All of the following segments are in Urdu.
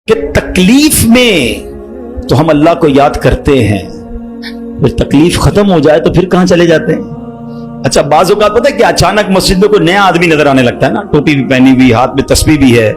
کہ تکلیف میں تو ہم اللہ کو یاد کرتے ہیں، پھر تکلیف ختم ہو جائے تو پھر کہاں چلے جاتے ہیں؟ اچھا بعض اوقات پتہ ہے کہ اچانک مسجد میں کوئی نیا آدمی نظر آنے لگتا ہے نا، ٹوپی بھی پہنی ہوئی، ہاتھ میں تسبیح بھی ہے،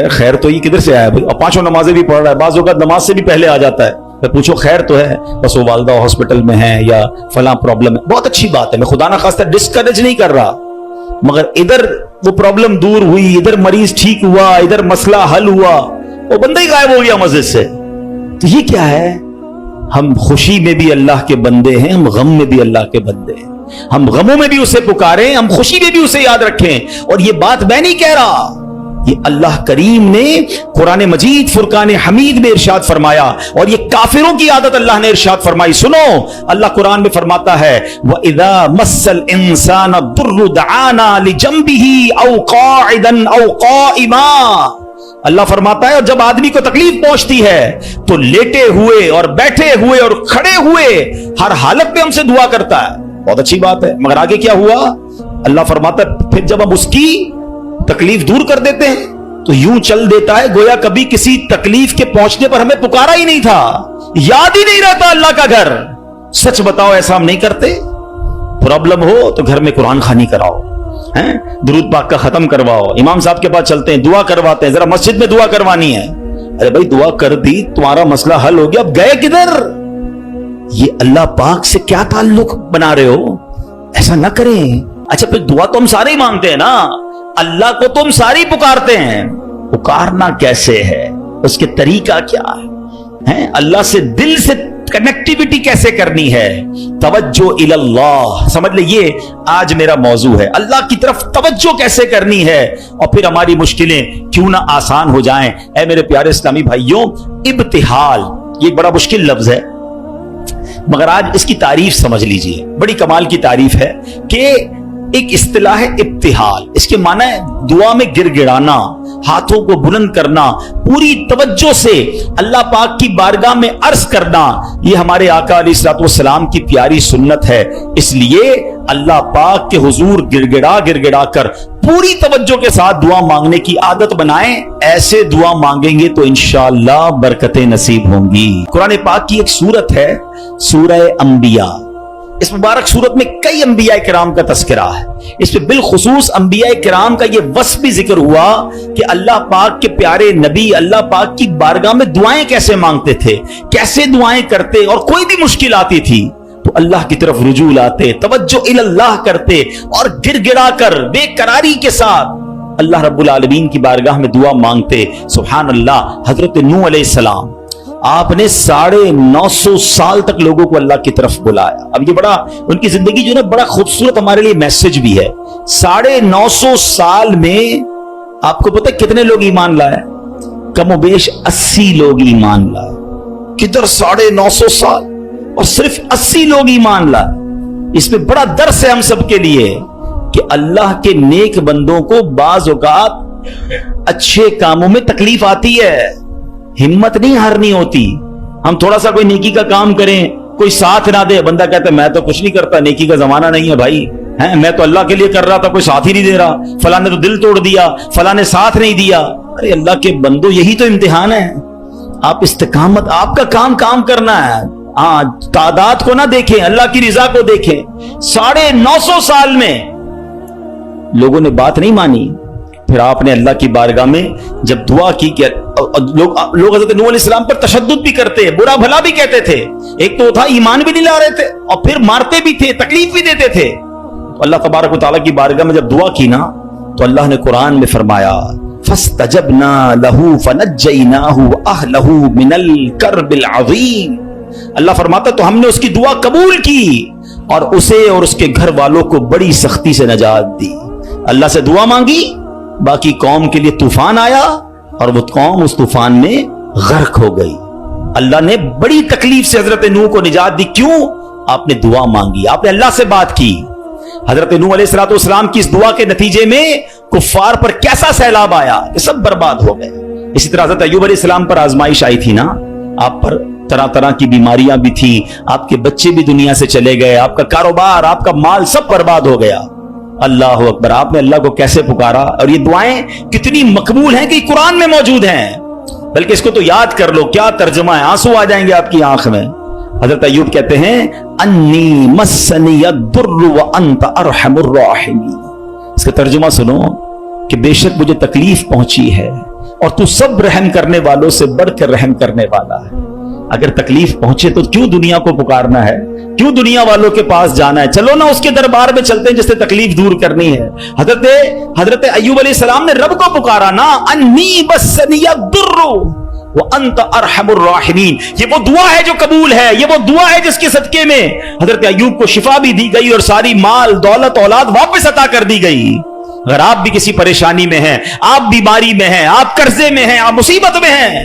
خیر تو یہ کدھر سے آیا بھائی، اور پانچوں نمازیں بھی پڑھ رہا ہے، بعض اوقات نماز سے بھی پہلے آ جاتا ہے، میں پوچھو خیر تو ہے، بس وہ والدہ ہاسپٹل میں ہے یا فلاں پرابلم ہے، بہت اچھی بات ہے، میں خدا نہ خواستہ ڈسکریج نہیں کر رہا، مگر ادھر وہ پرابلم دور ہوئی، ادھر مریض ٹھیک ہوا، ادھر مسئلہ حل ہوا، وہ بندہ ہی غائب ہو گیا مسجد سے، تو یہ کیا ہے؟ ہم خوشی میں بھی اللہ کے بندے ہیں، ہم غم میں بھی اللہ کے بندے ہیں، ہم غموں میں بھی اسے پکاریں، ہم خوشی میں بھی اسے یاد رکھیں، اور یہ بات میں نہیں کہہ رہا، یہ اللہ کریم نے قرآن مجید فرقان حمید میں ارشاد فرمایا، اور یہ کافروں کی عادت اللہ نے ارشاد فرمائی۔ سنو، اللہ قرآن میں فرماتا ہے وَإِذَا مَسَّ الْإِنسَانَ الضُّرُّ دَعَانَا لِجَنبِهِ أَوْ قَاعِدًا أَوْ قَائِمًا، اللہ فرماتا ہے اور جب آدمی کو تکلیف پہنچتی ہے تو لیٹے ہوئے اور بیٹھے ہوئے اور کھڑے ہوئے ہر حالت میں ہم سے دعا کرتا ہے، بہت اچھی بات ہے، مگر آگے کیا ہوا؟ اللہ فرماتا ہے پھر جب ہم اس کی تکلیف دور کر دیتے ہیں تو یوں چل دیتا ہے گویا کبھی کسی تکلیف کے پہنچنے پر ہمیں پکارا ہی نہیں تھا، یاد ہی نہیں رہتا اللہ کا گھر۔ سچ بتاؤ ایسا ہم نہیں کرتے؟ پرابلم ہو تو گھر میں قرآن خوانی کراؤ، درود پاک کا ختم کرواؤ، امام صاحب کے پاس چلتے ہیں، دعا کرواتے ہیں، ذرا مسجد میں دعا کروانی ہے، ارے بھائی دعا کر دی، تمہارا مسئلہ حل ہو گیا، اب گئے کدھر؟ یہ اللہ پاک سے کیا تعلق بنا رہے ہو؟ ایسا نہ کریں۔ اچھا پھر دعا تو ہم سارے ہی مانگتے ہیں نا، اللہ کو تو ہم سارے ہی پکارتے ہیں، پکارنا کیسے ہے، اس کے طریقہ کیا ہے، اللہ سے دل سے کنیکٹیویٹی کیسے کرنی ہے، توجہ الی اللہ، سمجھ لے یہ آج میرا موضوع ہے، اللہ کی طرف توجہ کیسے کرنی ہے، اور پھر ہماری مشکلیں کیوں نہ آسان ہو جائیں۔ اے میرے پیارے اسلامی بھائیوں، ابتحال یہ بڑا مشکل لفظ ہے، مگر آج اس کی تعریف سمجھ لیجئے، بڑی کمال کی تعریف ہے کہ ایک اصطلاح ہے ابتحال، اس کے معنی ہے دعا میں گر گڑانا، ہاتھوں کو بلند کرنا، پوری توجہ سے اللہ پاک کی بارگاہ میں عرض کرنا، یہ ہمارے آقا علیہ الصلوۃ والسلام کی پیاری سنت ہے، اس لیے اللہ پاک کے حضور گر گڑا کر پوری توجہ کے ساتھ دعا مانگنے کی عادت بنائیں، ایسے دعا مانگیں گے تو انشاءاللہ برکتیں نصیب ہوں گی۔ قرآن پاک کی ایک سورت ہے سورہ انبیاء، اس مبارک سورت میں کئی انبیاء کرام کا تذکرہ ہے، اس میں بالخصوص انبیاء کرام کا یہ وصف بھی ذکر ہوا کہ اللہ پاک کے پیارے نبی اللہ پاک کی بارگاہ میں دعائیں کیسے مانگتے تھے، کیسے دعائیں کرتے، اور کوئی بھی مشکل آتی تھی تو اللہ کی طرف رجوع لاتے، توجہ الی اللہ کرتے، اور گر گڑا کر بے قراری کے ساتھ اللہ رب العالمین کی بارگاہ میں دعا مانگتے۔ سبحان اللہ، حضرت نوح علیہ السلام آپ نے 950 سال تک لوگوں کو اللہ کی طرف بلایا۔ اب یہ بڑا ان کی زندگی جو ہے بڑا خوبصورت ہمارے لیے میسج بھی ہے۔ 950 سال میں آپ کو پتہ کتنے لوگ ایمان لائے؟ کم و بیش 80 لوگ ایمان لائے۔ کدھر 950 سال اور صرف 80 لوگ ایمان لائے؟ اس میں بڑا درس ہے ہم سب کے لیے کہ اللہ کے نیک بندوں کو بعض اوقات اچھے کاموں میں تکلیف آتی ہے، ہمت نہیں ہارنی ہوتی۔ ہم تھوڑا سا کوئی نیکی کا کام کریں، کوئی ساتھ نہ دے، بندہ کہتا ہے میں تو کچھ نہیں کرتا، نیکی کا زمانہ نہیں ہے بھائی، میں تو اللہ کے لیے کر رہا تھا، کوئی ساتھ ہی نہیں دے رہا، فلاں نے تو دل توڑ دیا، فلاں نے ساتھ نہیں دیا۔ ارے اللہ کے بندو، یہی تو امتحان ہے، آپ استقامت، آپ کا کام کرنا ہے، تعداد کو نہ دیکھیں، اللہ کی رضا کو دیکھیں۔ 950 سال میں لوگوں نے بات نہیں مانی، پھر آپ نے اللہ کی بارگاہ میں جب دعا کی کہ لوگ حضرت نوح علیہ السلام پر تشدد بھی کرتے، برا بھلا بھی کہتے تھے، ایک تو تھا ایمان بھی نہیں لا رہے تھے اور پھر مارتے بھی تھے، تکلیف بھی دیتے تھے، تو اللہ تبارک و تعالیٰ کی بارگاہ میں جب دعا کی نا تو اللہ نے قرآن میں فرمایا فَاسْتَجَبْنَا لَهُ فَنَجَّيْنَاهُ وَأَهْلَهُ مِنَ الْكَرْبِ الْعَظِيمِ، اللہ فرماتا تو ہم نے اس کی دعا قبول کی اور اسے اور اس کے گھر والوں کو بڑی سختی سے نجات دی۔ اللہ سے دعا مانگی، باقی قوم کے لیے طوفان آیا اور وہ قوم اس طوفان میں غرق ہو گئی۔ اللہ نے بڑی تکلیف سے حضرت نوح کو نجات دی، کیوں؟ آپ نے دعا مانگی، آپ نے اللہ سے بات کی۔ حضرت نوح علیہ السلام کی اس دعا کے نتیجے میں کفار پر کیسا سیلاب آیا کہ سب برباد ہو گئے۔ اسی طرح حضرت ایوب علیہ السلام پر آزمائش آئی تھی نا، آپ پر طرح طرح کی بیماریاں بھی تھی، آپ کے بچے بھی دنیا سے چلے گئے، آپ کا کاروبار، آپ کا مال سب برباد ہو گیا۔ اللہ اکبر، آپ نے اللہ کو کیسے پکارا، اور یہ دعائیں کتنی مقبول ہیں کہ قرآن میں موجود ہیں۔ بلکہ اس کو تو یاد کر لو، کیا ترجمہ ہے، آنسو آ جائیں گے آپ کی آنکھ میں۔ حضرت ایوب کہتے ہیں انی مسنی الضر وانت ارحم الراحمین، اس کا ترجمہ سنو کہ بے شک مجھے تکلیف پہنچی ہے اور تو سب رحم کرنے والوں سے بڑھ کر رحم کرنے والا ہے۔ اگر تکلیف پہنچے تو کیوں دنیا کو پکارنا ہے، کیوں دنیا والوں کے پاس جانا ہے؟ چلو نا اس کے دربار میں چلتے ہیں جس سے تکلیف دور کرنی ہے۔ حضرت ایوب علیہ السلام نے رب کو پکارا نا، انی مسنی الضر وانت ارحم الراحمین، یہ وہ دعا ہے جو قبول ہے، یہ وہ دعا ہے جس کے صدقے میں حضرت ایوب کو شفا بھی دی گئی اور ساری مال دولت اولاد واپس عطا کر دی گئی۔ اگر آپ بھی کسی پریشانی میں ہیں، آپ بیماری میں ہیں، آپ قرضے میں ہیں، آپ مصیبت میں ہیں،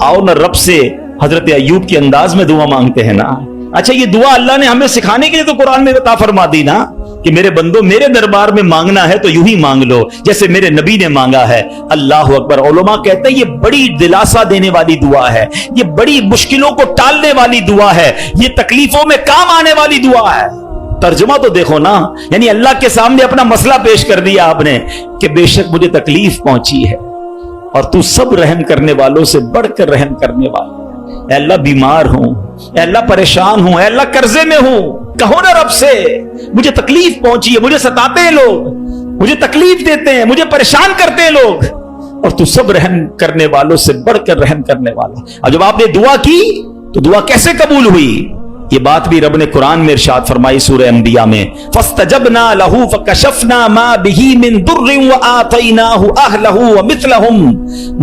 آؤ نہ رب سے حضرت ایوب کے انداز میں دعا مانگتے ہیں نا۔ اچھا یہ دعا اللہ نے ہمیں سکھانے کے لیے تو قرآن میں عطا فرما دی نا کہ میرے بندو میرے دربار میں مانگنا ہے تو یوں ہی مانگ لو جیسے میرے نبی نے مانگا ہے۔ اللہ اکبر۔ علماء کہتے ہیں یہ بڑی دلاسا دینے والی دعا ہے، یہ بڑی مشکلوں کو ٹالنے والی دعا ہے، یہ تکلیفوں میں کام آنے والی دعا ہے۔ ترجمہ تو دیکھو نا، یعنی اللہ کے سامنے اپنا مسئلہ پیش کر دیا آپ نے کہ بے شک مجھے تکلیف پہنچی ہے اور تو سب رحم کرنے والوں سے بڑھ کر رحم کرنے والا۔ اے اللہ بیمار ہوں، اے اللہ پریشان ہوں، اے اللہ قرضے میں ہوں، کہو نا رب سے مجھے تکلیف پہنچی ہے، مجھے ستاتے ہیں لوگ، مجھے تکلیف دیتے ہیں، مجھے پریشان کرتے ہیں لوگ، اور تو سب رحم کرنے والوں سے بڑھ کر رحم کرنے والا۔ اور جب آپ نے دعا کی تو دعا کیسے قبول ہوئی؟ یہ بات بھی رب نے قرآن میں ارشاد فرمائی سورہ انبیاء میں، فَاسْتَجَبْنَا لَهُ فَكَشَفْنَا مَا بِهِ مِن ضُرٍّ وَآتَيْنَاهُ أَهْلَهُ وَمِثْلَهُمْ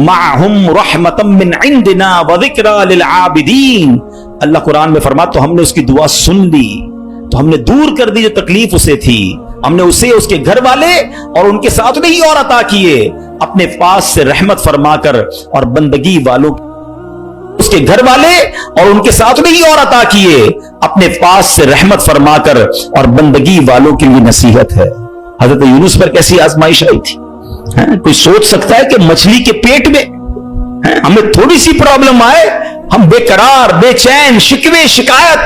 مَعَهُمْ رَحْمَةً مِّنْ عِندِنَا وَذِكْرَىٰ لِلْعَابِدِينَ۔ اللہ قرآن میں فرماتا تو ہم نے اس کی دعا سن لی، تو ہم نے دور کر دی جو تکلیف اسے تھی، ہم نے اسے اس کے گھر والے اور ان کے ساتھ نہیں اور عطا کیے، اپنے پاس سے رحمت فرما کر اور بندگی والوں اس کے گھر والے اور ان کے ساتھ نہیں اور عطا کیے، اپنے پاس سے رحمت فرما کر اور بندگی والوں کے لیے نصیحت ہے۔ حضرت یونس پر کیسی آزمائش آئی تھی؟ کوئی سوچ سکتا ہے کہ مچھلی کے پیٹ میں ہمیں تھوڑی سی پرابلم آئے ہم بے قرار، بے چین، شکوے، شکایت؟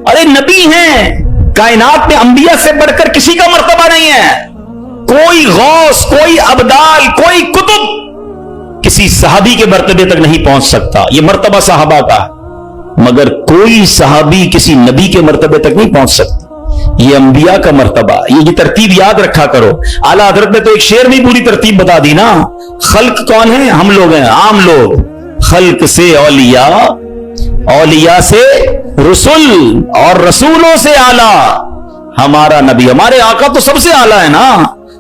ارے نبی ہیں، کائنات میں انبیاء سے بڑھ کر کسی کا مرتبہ نہیں ہے، کوئی غوث، کوئی ابدال، کوئی کتب کسی صحابی کے مرتبے تک نہیں پہنچ سکتا، یہ مرتبہ صحابہ کا، مگر کوئی صحابی کسی نبی کے مرتبے تک نہیں پہنچ سکتا، یہ انبیاء کا مرتبہ۔ یہ ترتیب یاد رکھا کرو۔ اعلیٰ حضرت نے تو ایک شعر میں پوری ترتیب بتا دی نا۔ خلق کون ہے؟ ہم لوگ ہیں، عام لوگ۔ خلق سے اولیاء، اولیاء سے رسول، اور رسولوں سے اعلیٰ ہمارا نبی۔ ہمارے آقا تو سب سے اعلیٰ ہے نا،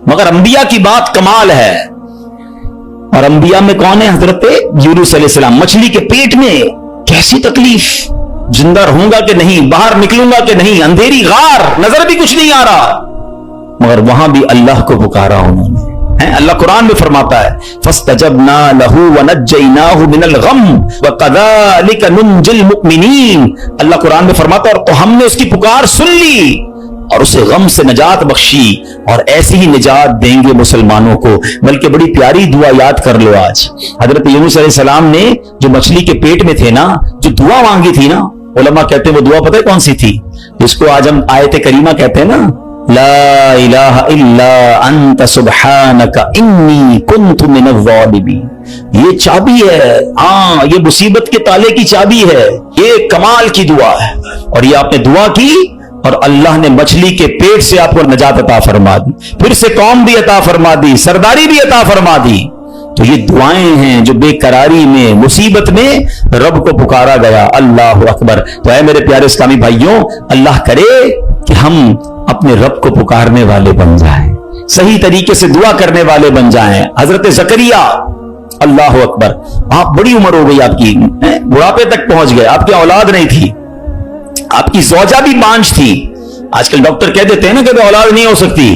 مگر انبیاء کی بات کمال ہے۔ اور انبیاء میں کون ہے؟ حضرت یونس علیہ السلام۔ مچھلی کے پیٹ میں کیسی تکلیف، زندہ رہوں گا کہ نہیں، باہر نکلوں گا کہ نہیں، اندھیری غار، نظر بھی کچھ نہیں آ رہا، مگر وہاں بھی اللہ کو پکارا انہوں نے۔ اللہ قرآن میں فرماتا ہے فَاسْتَجَبْنَا لَهُ وَنَجَّيْنَاهُ مِنَ الْغَمِّ وَكَذَلِكَ نُنْجِي الْمُؤْمِنِينَ۔ اللہ قرآن میں فرماتا ہے اور تو ہم نے اس کی پکار سن لی اور اسے غم سے نجات بخشی، اور ایسی ہی نجات دیں گے مسلمانوں کو۔ بلکہ بڑی پیاری دعا یاد کر لو آج۔ حضرت یونس علیہ السلام نے جو مچھلی کے پیٹ میں تھے نا، جو دعا مانگی تھی نا، علماء کہتے ہیں وہ دعا پتہ ہے کون سی تھی؟ جس کو آج ہم آیت کریمہ کہتے ہیں نا، لا الہ الا انت سبحانک انی کنت من الظالمین۔ یہ چابی ہے، ہاں یہ مصیبت کے تالے کی چابی ہے، یہ کمال کی دعا ہے۔ اور یہ آپ نے دعا کی اور اللہ نے مچھلی کے پیٹ سے آپ کو نجات عطا فرما دی، پھر سے قوم بھی عطا فرما دی، سرداری بھی عطا فرما دی۔ تو یہ دعائیں ہیں جو بے قراری میں، مصیبت میں رب کو پکارا گیا۔ اللہ اکبر۔ تو اے میرے پیارے اسلامی بھائیوں، اللہ کرے کہ ہم اپنے رب کو پکارنے والے بن جائیں، صحیح طریقے سے دعا کرنے والے بن جائیں۔ حضرت زکریا، اللہ اکبر، آپ بڑی عمر ہو گئی، آپ کی بڑھاپے تک پہنچ گئے، آپ کی اولاد نہیں تھی، آپ کی زوجہ بھی بانجھ تھی۔ آج کل ڈاکٹر کہہ دیتے ہیں نا کہ اولاد نہیں ہو سکتی،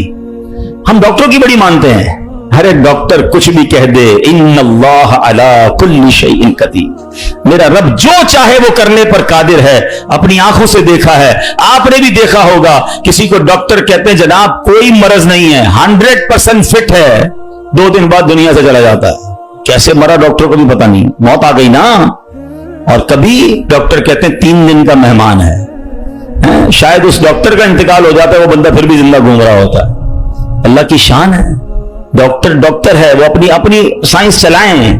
ہم ڈاکٹروں کی بڑی مانتے ہیں۔ ہر ایک ڈاکٹر کچھ بھی کہہ دے، ان اللہ علی کل شیء قدیر، میرا رب جو چاہے وہ کرنے پر قادر ہے۔ اپنی آنکھوں سے دیکھا ہے، آپ نے بھی دیکھا ہوگا، کسی کو ڈاکٹر کہتے ہیں جناب کوئی مرض نہیں ہے، 100% فٹ ہے، 2 دن بعد دنیا سے چلا جاتا ہے، کیسے مرا ڈاکٹر کو بھی پتا نہیں، موت آ گئی نا۔ اور کبھی ڈاکٹر کہتے ہیں 3 دن کا مہمان ہے، شاید اس ڈاکٹر کا انتقال ہو جاتا ہے، وہ بندہ پھر بھی زندہ گھوم رہا ہوتا ہے۔ اللہ کی شان ہے، ڈاکٹر ڈاکٹر ہے، وہ اپنی سائنس چلائیں،